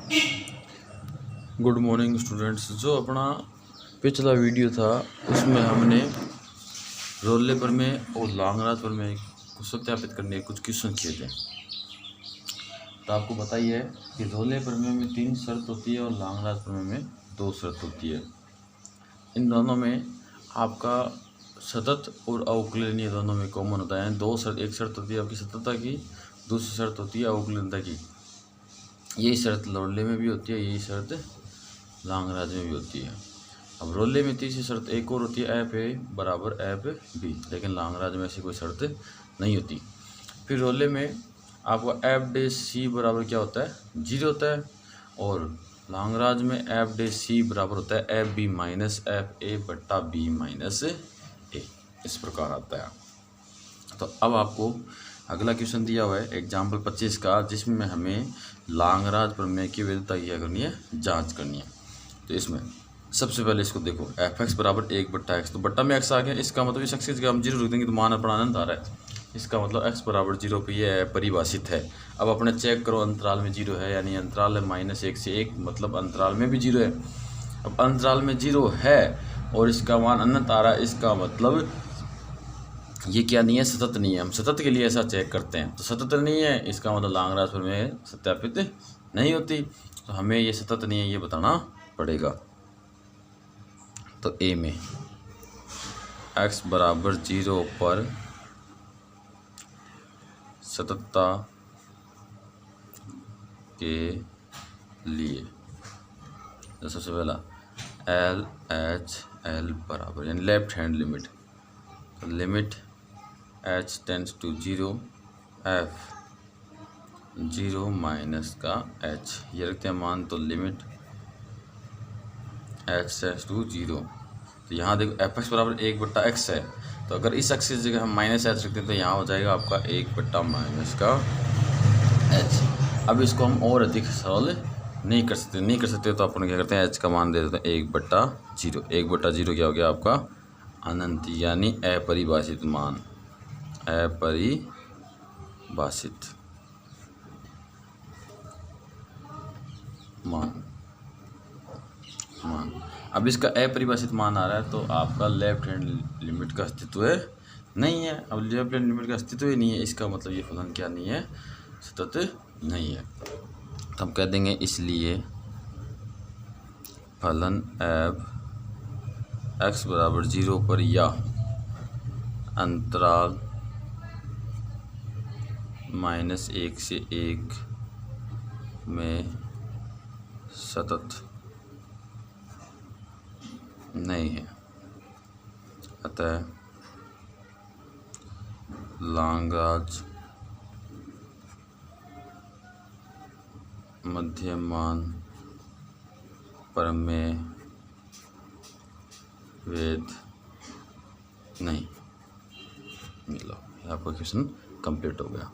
Good morning students. जो अपना पिछला वीडियो था उसमें हमने रोल लेबर में और लॉन्ग पर में को सत्यापित करने के कुछ क्वेश्चन किए थे। तो आपको बताइए कि रोल लेबर में 3 शर्त होती है और लॉन्ग पर में 2 शर्त होती है। इन दोनों में आपका सतत और अवकलनीय दोनों में कॉमन होता है। 2 शर्त, एक शर्त होती है आपकी सततता की, दूसरी शर्त होती है अवकलनीयता की। यही शर्त रोले में भी होती है, यही शर्त लॉन्ग में भी होती है। अब रोले में तीसरी शर्त एक और होती है, एफ ए बराबर एफ बी, लेकिन लॉन्ग में ऐसी कोई शर्त नहीं होती। फिर रोले में आपका एफ डे सी बराबर क्या होता है, 0 होता है, और लॉन्ग में एफ डे सी बराबर होता है F B minus F A बट्टा बी माइनस ए। इस प्रकार आता है। तो अब आपको अगला क्वेश्चन दिया हुआ है एग्जाम्पल 25 का, जिसमें हमें लॉन्ग प्रमेय की वैधता क्या करनी है, जांच करनी है। तो इसमें सबसे पहले इसको देखो, एफ एक्स बराबर 1/x, तो बट्टा में एक्स आ गया। इसका मतलब इस एक्स की जगह हम 0 रख देंगे तो मान अपना अनंत आ रहा है। इसका मतलब x बराबर 0 पे ये परिभाषित है। अब अपने चेक करो अंतराल में 0 है, यानी अंतराल है -1 से 1, मतलब अंतराल में भी 0 है। अब अंतराल में 0 है और इसका मान अनंत आ रहा है, इसका मतलब ये क्या नहीं है, सतत नहीं है। हम सतत के लिए ऐसा चेक करते हैं, तो सतत नहीं है इसका मतलब लॉन्ग में सत्यापित नहीं होती। तो हमें ये सतत नहीं है ये बताना पड़ेगा। तो ए में x बराबर 0 पर सततता के लिए तो सबसे पहला एल एच एल बराबर यानी लेफ्ट हैंड लिमिट, तो limit h tends to 0 f 0 minus का h ये रखते हैं मान। तो लिमिट h टेंड्स टू 0, तो यहाँ देखो एफ एक्स बराबर 1/x है, तो अगर इस एक्स की जगह हम -h रखते हैं तो यहाँ हो जाएगा आपका 1/- का h। अब इसको हम और अधिक सरल नहीं कर सकते तो अपन क्या करते हैं, h का मान दे देते हैं 1/0। 1/0 क्या हो गया आपका अनंत, यानी अपरिभाषित मान, अपरिभाषित मान। अब इसका अपरिभाषित मान आ रहा है, तो आपका लेफ्ट हैंड लिमिट का अस्तित्व नहीं है। अब लेफ्ट हैंड लिमिट का अस्तित्व ही नहीं है, इसका मतलब ये फलन क्या नहीं है, सतत नहीं है। तो हम कह देंगे इसलिए फलन एफ एक्स बराबर 0 पर या अंतराल -1 से 1 में सतत नहीं है। अतः लॉन्ग मध्यमान प्रमेय वेद नहीं मिला। आपका क्वेश्चन कंप्लीट हो गया।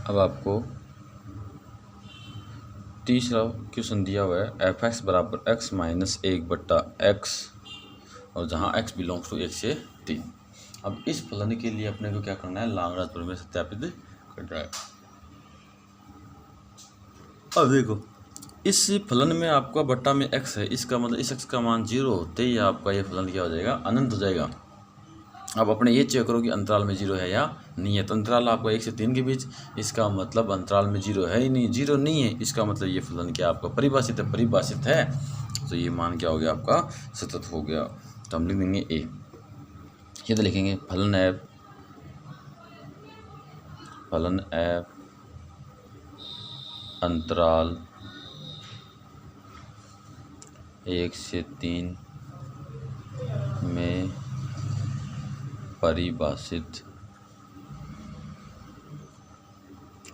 अब आपको तीसरा क्वेश्चन दिया हुआ है, एफ एक्स बराबर x माइनस 1/x, और जहाँ x बिलोंग्स टू 1 से 3। अब इस फलन के लिए अपने को क्या करना है, लॉन्ग प्रमेय सत्यापित करना है। अब देखो इस फलन में आपका बट्टा में x है, इसका मतलब इस x का मान 0 होते ही आपका ये फलन क्या हो जाएगा, अनंत हो जाएगा। अब अपने ये चेक करो कि अंतराल में 0 है या नहीं है। तो अंतराल आपका 1 से 3 के बीच, इसका मतलब अंतराल में 0 है ही नहीं, 0 नहीं है, इसका मतलब ये फलन क्या आपका परिभाषित है। तो ये मान क्या हो गया आपका, सतत हो गया। तो हम लिख देंगे ए। ये तो लिखेंगे फलन एफ अंतराल 1 से 3 में परिभाषित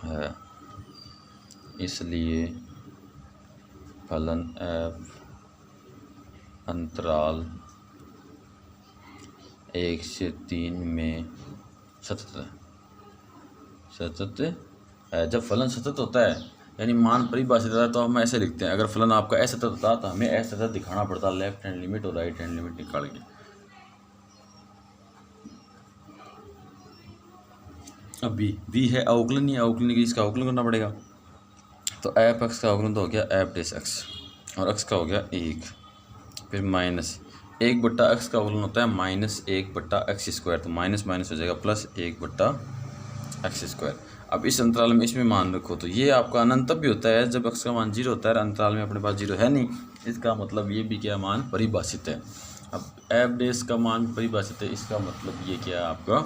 है, इसलिए फलन एफ अंतराल 1 से 3 में सतत है। जब फलन सतत होता है यानी मान परिभाषित होता है, तो हम ऐसे लिखते हैं। अगर फलन आपका असतत होता तो हमें असतत दिखाना पड़ता, लेफ्ट हैंड लिमिट और राइट हैंड लिमिट निकाल के। अब बी है अवकलनीय, इसका अवकलन करना पड़ेगा। तो एफ एक्स का अवगुणन तो हो गया एफ डेस एक्स, और एक्स का हो गया 1, फिर माइनस 1 बट्टा एक्स का अवगुणन होता है माइनस 1 बट्टा एक्स स्क्वायर, तो माइनस माइनस हो जाएगा प्लस 1 बट्टा एक्स स्क्वायर। अब इस अंतराल में इसमें मान रखो, तो ये आपका अनंत तब भी होता है जब एक्स का मान 0 होता है, अंतराल में अपने पास 0 है नहीं, इसका मतलब ये भी क्या मान परिभाषित है। अब एफ डेस का मान परिभाषित है, इसका मतलब ये क्या है आपका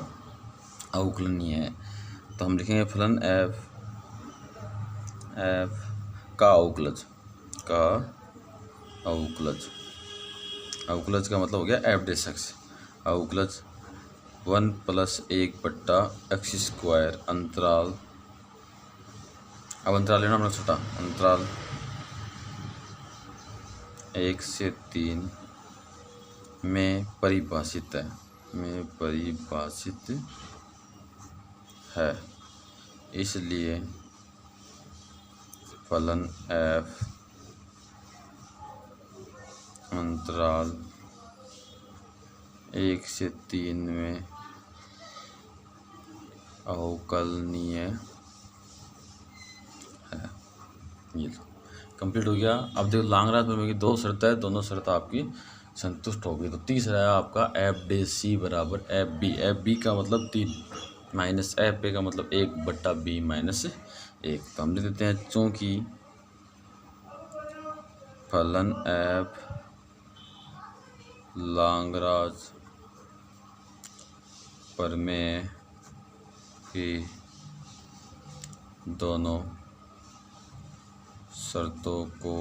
अवकलनीय है। तो हम लिखेंगे फलन एफ का अवकलज, अवकलज का मतलब हो गया एफ डेस एक्स, अवकलज 1 + 1 बट्टा एक्स स्क्वायर अंतराल, अब अंतराल लेना हम लोग छोटा, अंतराल 1 से 3 में परिभाषित है, इसलिए फलन एफ अंतराल 1 से 3 में अवकलनीय है। ये कंप्लीट हो गया। अब देखो लांगराज प्रमेय की 2 शर्त है, दोनों शर्त आपकी संतुष्ट हो गई। तो तीसरा है आपका एफ डे सी बराबर एफ बी, एफ बी का मतलब 3 माइनस एफ ए का मतलब 1 बट्टा बी माइनस 1। तो हम लिख देते हैं चूँकि फलन एफ लांगराज प्रमेय की दोनों शर्तों को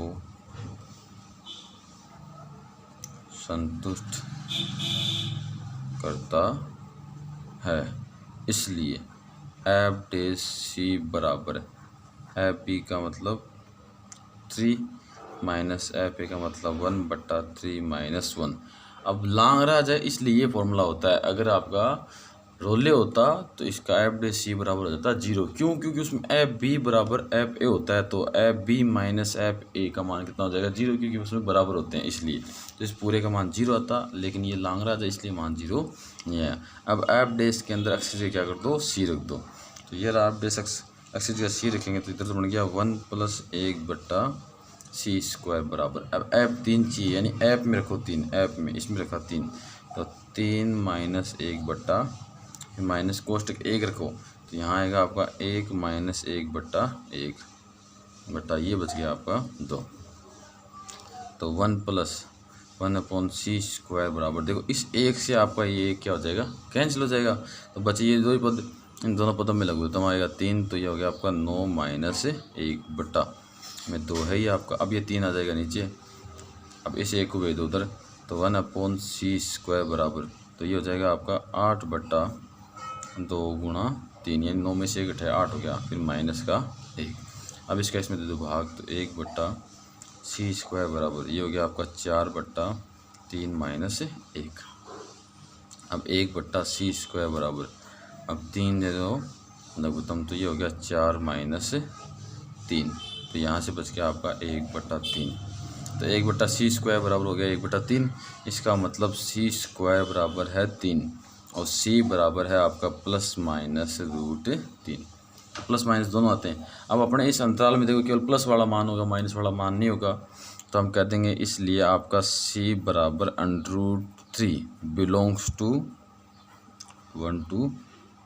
संतुष्ट करता है, इसलिए एफ डे सी बराबर एफ बी का मतलब 3 माइनस एफ ए का मतलब 1 बट्टा 3 माइनस 1। अब लांगराज है इसलिए ये फॉर्मूला होता है, अगर आपका रोले होता तो इसका एफ डे सी बराबर हो जाता 0। क्यों? क्योंकि उसमें एफ बी बराबर एफ ए होता है, तो F B minus F A का मान कितना हो जाएगा 0, क्योंकि उसमें बराबर होते हैं इसलिए। तो इस पूरे का मान 0 आता, लेकिन ये लांगराज है इसलिए मान 0 नहीं आया। अब एफ डे के अंदर एक्स से क्या कर दो, सी रख दो। तो ये एफ डे एक्स का सी रखेंगे तो इधर तो बन गया 1 + 1 बट्टा सी स्क्वायर बराबर, अब एफ 3 चाहिए, यानी एफ में रखो 3, एफ में इसमें रखा 3, तो 3 माइनस 1 बट्टा माइनस कोष्टक 1 रखो, तो यहाँ आएगा आपका 1 माइनस 1 बट्टा 1 बट्टा ये बच गया आपका 2। तो 1 + 1/c स्क्वायर बराबर, देखो इस 1 से आपका ये क्या हो जाएगा, कैंसिल हो जाएगा, तो बचे ये 2 ही पद, इन दोनों पदों में लगू तो आएगा 3, तो ये हो गया आपका 9 माइनस 1 बट्टा में 2 है ये आपका। अब ये 3 आ जाएगा नीचे, अब इस 1 को भेज दो उधर, तो 1/c स्क्वायर बराबर, तो ये हो जाएगा आपका 8 बट्टा 2 गुणा 3, यानी 9 में से 1 घटाया 8 हो गया, फिर माइनस का 1। अब इसका इसमें दे दो भाग, तो 1 बट्टा सी स्क्वायर बराबर ये हो गया आपका 4 बट्टा 3 माइनस 1। अब 1 बट्टा सी स्क्वायर बराबर, अब 3 दे दो लघुत्तम, तो ये हो गया 4 माइनस 3, तो यहाँ से बच गया आपका 1 बट्टा 3। तो 1 बट्टा सी स्क्वायर बराबर हो गया 1 बट्टा 3, इसका मतलब सी स्क्वायर बराबर है 3, और सी बराबर है आपका ±√3, प्लस माइनस दोनों आते हैं। अब अपने इस अंतराल में देखो केवल प्लस वाला मान होगा, माइनस वाला मान नहीं होगा, तो हम कह देंगे इसलिए आपका सी बराबर √3 बिलोंग्स टू 1 2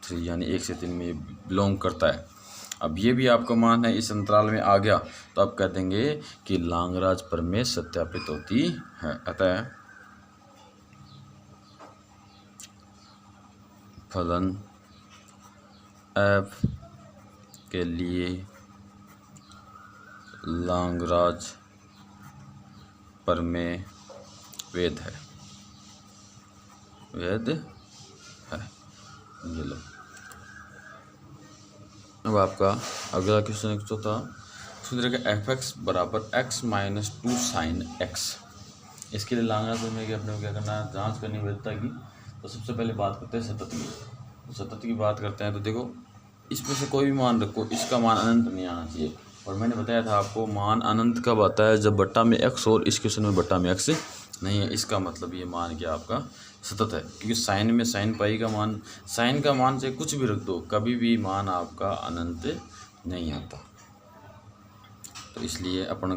3, यानी 1 से 3 में बिलोंग करता है। अब ये भी आपका मान है इस अंतराल में आ गया, तो आप कह देंगे कि लांगराज प्रमेय सत्यापित होती है। अतः फलन एफ के लिए लांगराज प्रमेय वैध है, वैध है। ये लो, अब आपका अगला क्वेश्चन जो था उसमें देखिए f(x) बराबर x - 2 sin x। इसके लिए लांगराज प्रमेय की अपने को क्या करना है, जांच करनी वैधता की। तो सबसे पहले बात करते हैं सतत की। तो सतत की बात करते हैं तो देखो इसमें से कोई भी मान रखो, इसका मान अनंत नहीं आना चाहिए। और मैंने बताया था आपको मान अनंत कब आता है, जब बट्टा में x और इस क्वेश्चन में बट्टा में x नहीं है। इसका मतलब ये मान क्या आपका सतत है, क्योंकि साइन में साइन पाई का मान, साइन का मान से कुछ भी रख दो, कभी भी मान आपका अनंत नहीं आता। तो इसलिए अपन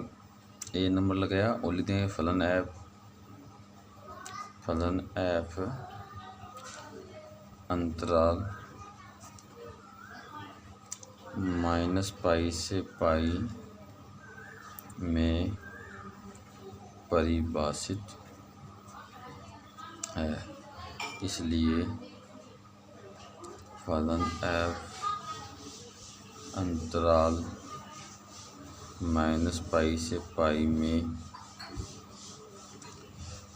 ए नंबर लगाया और लिख देंगे फलन एफ अंतराल -पाई से पाई में परिभाषित है। इसलिए फलन एफ अंतराल -पाई से पाई में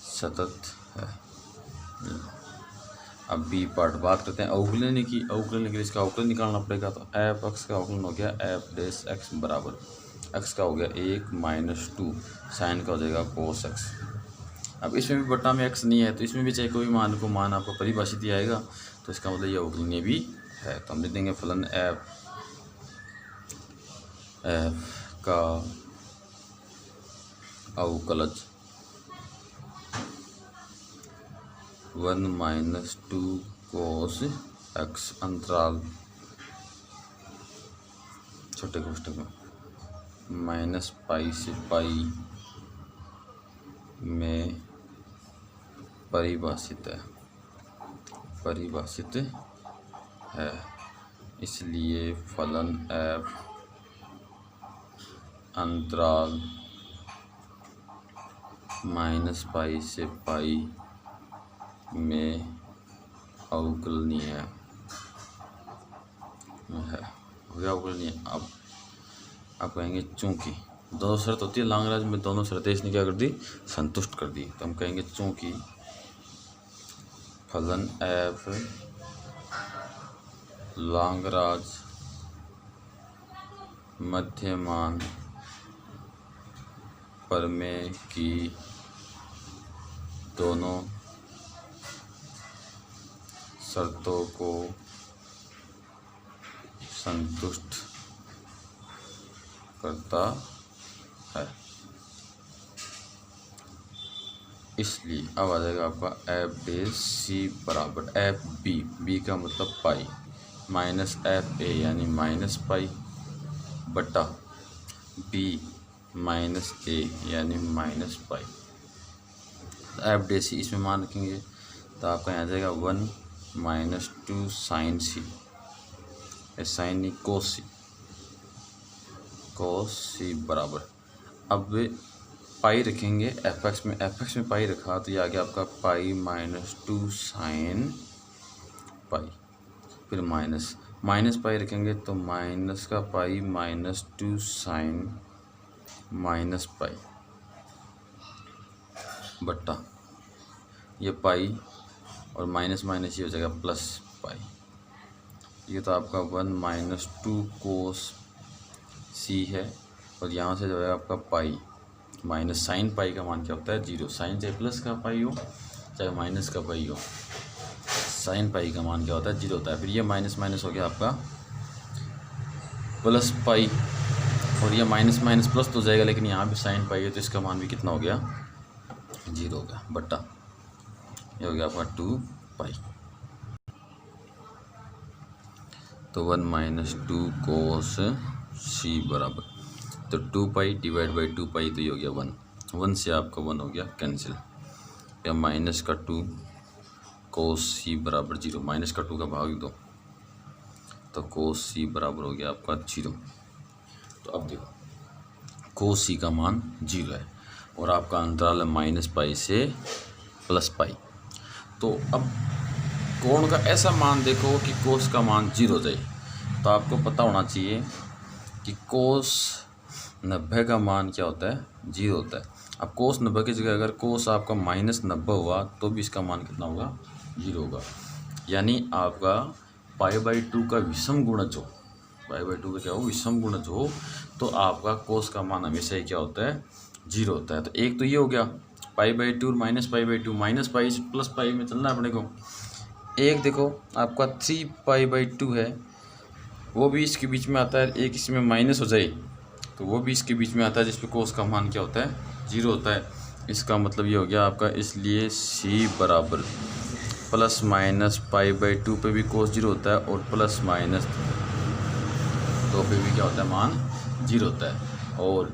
सतत है। अब बी पार्ट बात करते हैं अवकलन की। अवकलन के लिए इसका अवकलन निकालना पड़ेगा। तो एफ एक्स का अवकलन हो गया एफ डैश एक्स बराबर एक्स का हो गया 1 - 2 साइन का हो जाएगा कोस एक्स। अब इसमें भी बटा में एक्स नहीं है तो इसमें भी चाहे कोई मान आपको परिभाषित ही आएगा, तो इसका मतलब ये अवकलनीय भी है। तो हम लिख देंगे फलन एफ का अवकलज 1 - 2 कोस एक्स अंतराल छोटे कोष्ठक में -पाई से पाई में परिभाषित है। इसलिए फलन एफ अंतराल -पाई से पाई में अवकलनीय है। हो गया अवकलनीय। अब आप कहेंगे चूंकि दोनों शर्त होती है लांगराज में, दोनों शर्तें इसने क्या कर दी, संतुष्ट कर दी। तो हम कहेंगे चूंकि फलन एफ लांगराज मध्यमान प्रमेय की दोनों शर्तों को संतुष्ट करता है। इसलिए अब आ जाएगा आपका एफ डैश सी बराबर एफ बी का मतलब पाई -एफ ए यानी -पाई बटा बी -ए यानी -पाई। एफ डैश सी इसमें मान रखेंगे तो आपका यहाँ आ जाएगा 1 - 2 साइन सी, साइन नहीं कोस सी बराबर। अब पाई रखेंगे एफ एक्स में पाई रखा तो ये आ गया आपका पाई -2 साइन पाई, फिर माइनस पाई रखेंगे तो माइनस का पाई -2 साइन पाई बट्टा ये पाई और माइनस ये हो जाएगा प्लस पाई। ये तो आपका 1 - 2 कोस सी है और यहाँ से जो है आपका पाई माइनस साइन पाई का मान क्या होता है 0। साइन चाहे प्लस का पाई हो चाहे माइनस का पाई हो, साइन पाई का मान क्या होता है 0 होता है। फिर ये माइनस हो गया आपका प्लस पाई और ये माइनस प्लस तो हो जाएगा, लेकिन यहाँ भी साइन पाई है तो इसका मान भी कितना हो गया 0 हो गया बट्टा ये हो गया आपका 2 पाई। तो 1 - 2 कोस सी बराबर तो 2 पाई डिवाइड बाई 2 पाई तो ये हो गया 1 से आपका 1 हो गया कैंसिल, या -2 कोस सी बराबर 0, -2 का भाग दो तो कोस सी बराबर हो गया आपका 0। तो अब देखो कोस सी का मान 0 है और आपका अंतराल है -पाई से +पाई। तो अब कोण का ऐसा मान देखो कि कोस का मान 0 जाए, तो आपको पता होना चाहिए कि कोस 90 का मान क्या होता है 0 होता है। अब कोस 90 की जगह अगर कोस आपका -90 हुआ तो भी इसका मान कितना होगा 0 होगा। यानी आपका π/2 का विषम गुणज हो, π/2 का क्या हो विषम गुणज हो, तो आपका कोस का मान हमेशा ही क्या होता है 0 होता है। तो एक तो ये हो गया π/2 और -π/2, -पाई से +पाई में चलना है अपने को। एक देखो आपका 3π/2 है वो भी इसके बीच में आता है, एक इसमें माइनस हो जाए तो वो भी इसके बीच में आता है जिसपे कोस का मान क्या होता है 0 होता है। इसका मतलब ये हो गया आपका, इसलिए c बराबर ±π/2 पे भी कोस 0 होता है और +- 2 पे भी क्या होता है मान 0 होता है। और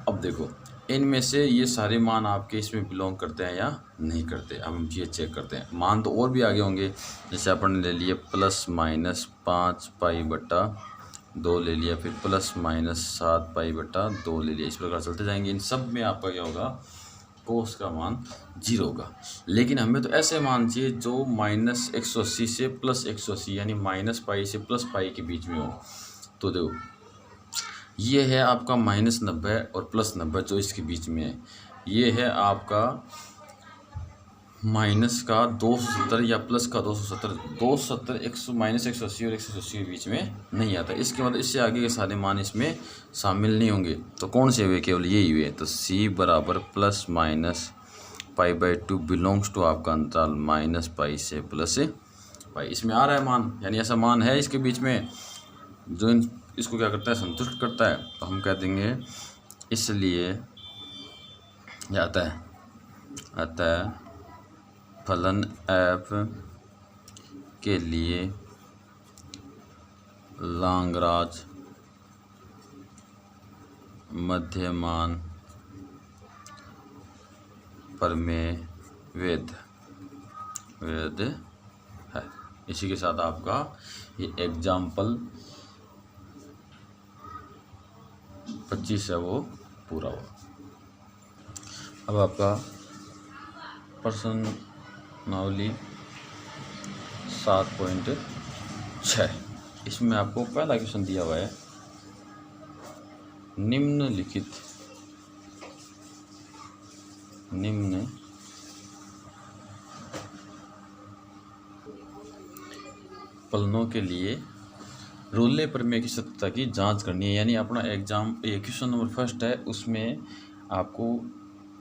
अब देखो इनमें से ये सारे मान आपके इसमें बिलोंग करते हैं या नहीं करते, हम ये चेक करते हैं। मान तो और भी आगे होंगे, जैसे अपन ने ले लिए प्लस माइनस 5π/2 ले लिया, फिर प्लस माइनस 7π/2 ले लिया, इस प्रकार चलते जाएंगे। इन सब में आपका क्या होगा, कोस का मान 0 होगा। लेकिन हमें तो ऐसे मान चाहिए जो -180 से +180 यानी -π से +π के बीच में हो। तो देखो ये है आपका -90 और +90 जो इसके बीच में है। ये है आपका माइनस का 270 या प्लस का 270। 270 -180 और 180 के बीच में नहीं आता। इसके मतलब इससे आगे के सारे मान इसमें शामिल नहीं होंगे। तो कौन से हुए, केवल यही हुए। तो C बराबर ±π/2 बिलोंग्स टू आपका अंतराल -π से +π। इसमें आ रहा है मान, यानी ऐसा मान है इसके बीच में जो इसको क्या करता है, संतुष्ट करता है। तो हम कह देंगे इसलिए आता है फलन f के लिए लाग्रांज मध्यमान प्रमेय वैध है। इसी के साथ आपका ये एग्जाम्पल 25 है वो पूरा हुआ। अब आपका प्रश्नावली 7.6, इसमें आपको पहला क्वेश्चन दिया हुआ है, निम्न फलनों के लिए रोले प्रमेय की सत्यता की जांच करनी है। यानी अपना एग्जाम ये क्वेश्चन नंबर फर्स्ट है, उसमें आपको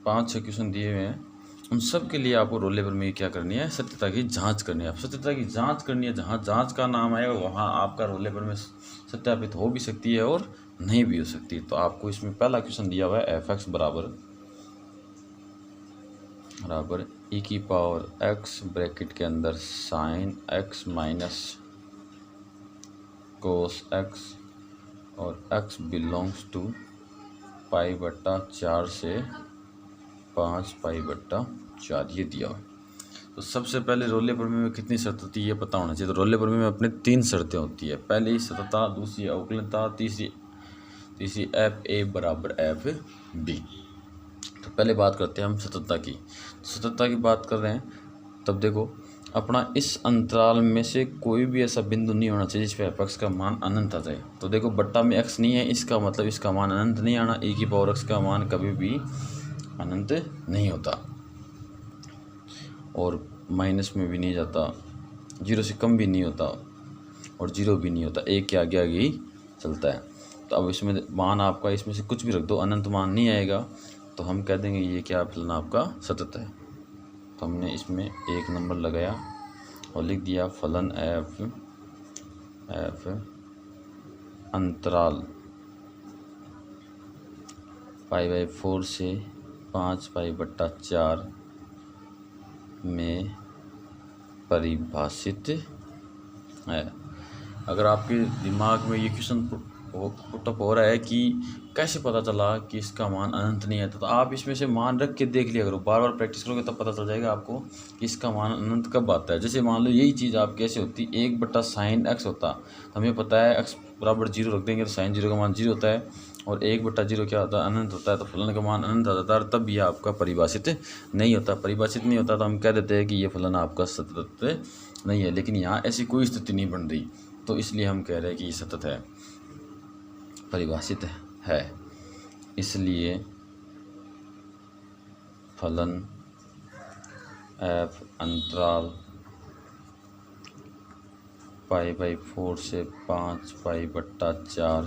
5-6 क्वेश्चन दिए हुए हैं। उन सब के लिए आपको रोले प्रमेय क्या करनी है, सत्यता की जांच करनी है। अब सत्यता की जांच करनी है, जहाँ जांच का नाम आएगा वहाँ आपका रोले प्रमेय सत्यापित हो भी सकती है और नहीं भी हो सकती। तो आपको इसमें पहला क्वेश्चन दिया हुआ है f(x) बराबर e⁻x ब्रैकेट के अंदर sin x minus cos x और x बिलोंग्स टू π/4 से 5π/4 ये दिया हुआ। तो सबसे पहले रोले प्रमेय में कितनी शर्त होती है ये पता होना चाहिए। तो रोले प्रमेय में अपने 3 शर्तें होती है। पहली सततता, दूसरी अवकलनता, तीसरी FA बराबर FB। तो पहले बात करते हैं हम सततता की। सततता की बात कर रहे हैं, तब देखो अपना इस अंतराल में से कोई भी ऐसा बिंदु नहीं होना चाहिए जिस पे f(x) का मान अनंत आ जाए। तो देखो बट्टा में x नहीं है, इसका मतलब इसका मान अनंत नहीं आना। e⁻x का मान कभी भी अनंत नहीं होता और माइनस में भी नहीं जाता, 0 से कम भी नहीं होता और 0 भी नहीं होता, 1 के आगे आगे ही चलता है। तो अब इसमें मान आपका इसमें से कुछ भी रख दो, अनंत मान नहीं आएगा। तो हम कह देंगे ये क्या फलन आपका सतत है। तो हमने इसमें 1 नंबर लगाया और लिख दिया फलन f अंतराल π/4 से 5π/4 में परिभाषित है। अगर आपके दिमाग में ये क्वेश्चन पुटअप हो रहा है कि कैसे पता चला कि इसका मान अनंत नहीं है, तो आप इसमें से मान रख के देख लिया करो, बार बार प्रैक्टिस करोगे तब पता चल जाएगा आपको कि इसका मान अनंत कब आता है। जैसे मान लो यही चीज़ आप कैसे होती, 1/sin x होता, तो हमें पता है x बराबर 0 रख देंगे तो sin 0 का मान 0 होता है और 1/0 क्या होता है, अनंत होता है। तो फलन का मान अनंत आ जाता है, तब यह आपका परिभाषित नहीं होता। परिभाषित नहीं होता तो हम कह देते हैं कि ये फलन आपका सतत नहीं है। लेकिन यहाँ ऐसी कोई स्थिति नहीं बन रही, तो इसलिए हम कह रहे हैं कि ये सतत है, परिभाषित है। इसलिए फलन f अंतराल π/4 से 5π/4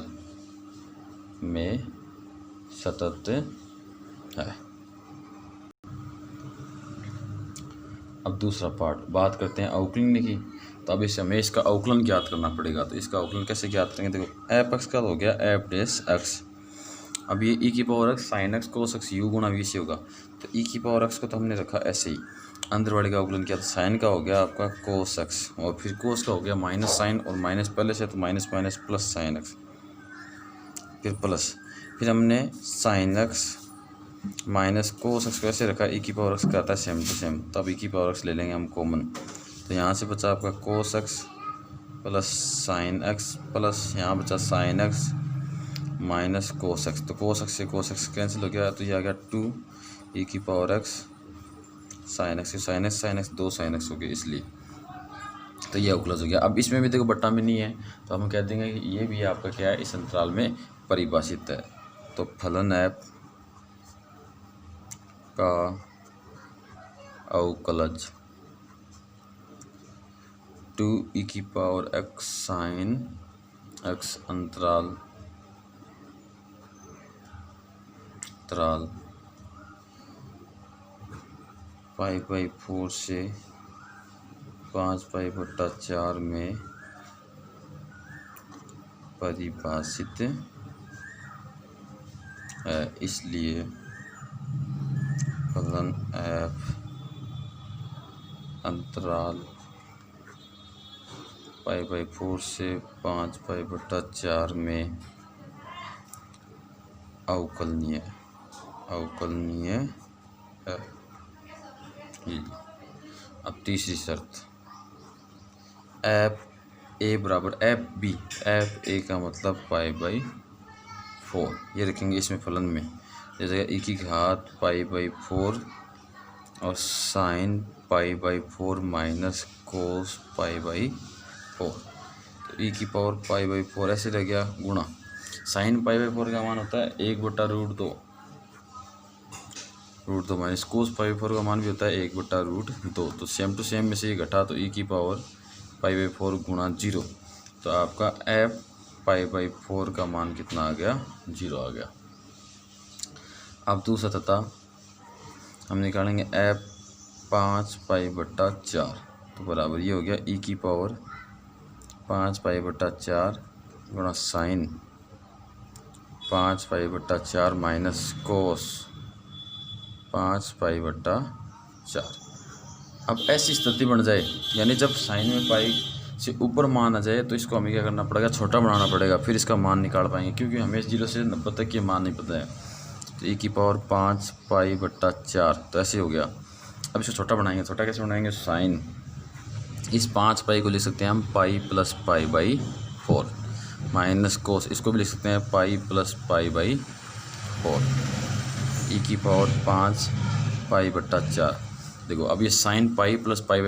में सतत है। अब दूसरा पार्ट बात करते हैं अवकलन की। तो अब इसे हमें इसका अवकलन ज्ञात करना पड़ेगा। तो इसका अवकलन कैसे ज्ञात करेंगे, देखो f(x) का हो गया f'(x). अब ये e⁻x sin x cos x u गुणा v से होगा। तो e⁻x को तो हमने रखा ऐसे ही, अंदर वाले का अवकलन किया तो साइन का हो गया आपका cos x और फिर cos का हो गया माइनस साइन और माइनस पहले से तो minus minus plus sin x, फिर प्लस, फिर हमने sine x minus cos x को ऐसे रखा, ई की पावर एक्स का आता है सेम टू सेम, तब ई की पावर एक्स ले लेंगे हम कॉमन। तो यहाँ से बचा आपका cos x plus sine x plus यहाँ बचा sine x minus cos x. तो कोस एक्स से कोस एक्स कैंसिल हो गया, तो ये आ गया 2 ई की power x sine x. Sine x 2 sine x हो गए, इसलिए तो ये अवकलज हो गया। अब इसमें भी देखो बट्टा में नहीं है, तो हम कह देंगे कि ये भी आपका क्या है, इस अंतराल में परिभाषित है। तो फलन एफ का अवकलज 2 ई की पावर एक्स साइन एक्स अंतराल π/4 से 5π/4 में परिभाषित है। इसलिए फलन एफ अंतराल π/4 से 5π/4 में अवकलनीय है। अब तीसरी शर्त, एफ ए बराबर एफ बी। एफ ए का मतलब π/4, ये रखेंगे इसमें फलन में, जैसे ई की घात π/4 और साइन π/4 माइनस कोस π/4। तो ई की पावर π/4 ऐसे रह गया गुणा साइन π/4 का मान होता है 1/√2 माइनस कोस π/4 का मान भी होता है 1/√2। तो सेम टू सेम में से ये घटा, तो ई की पावर π/4 गुणा 0। तो आपका एफ π/4 का मान कितना आ गया, 0 आ गया। अब दूसरा तथा हम निकालेंगे एफ 5π/4, तो बराबर ये हो गया ई की पावर 5π/4 गुणा साइन 5π/4 माइनस कोस 5π/4। अब ऐसी स्थिति बन जाए, यानी जब साइन में पाई से ऊपर मान आ जाए, तो इसको हमें क्या करना पड़ेगा, छोटा बनाना पड़ेगा, फिर इसका मान निकाल पाएंगे, क्योंकि हमें 0 से 90 तक ये मान नहीं पता है। तो ई की पावर 5π/4, तो ऐसे हो गया। अब इसको छोटा बनाएंगे, छोटा कैसे बनाएंगे, साइन इस 5π को लिख सकते हैं हम पाई प्लस π/4 माइनस कोस, इसको भी लिख सकते हैं पाई प्लस π/4। ई की पावर 5π/4। देखो अब ये साइन पाई प्लस π/4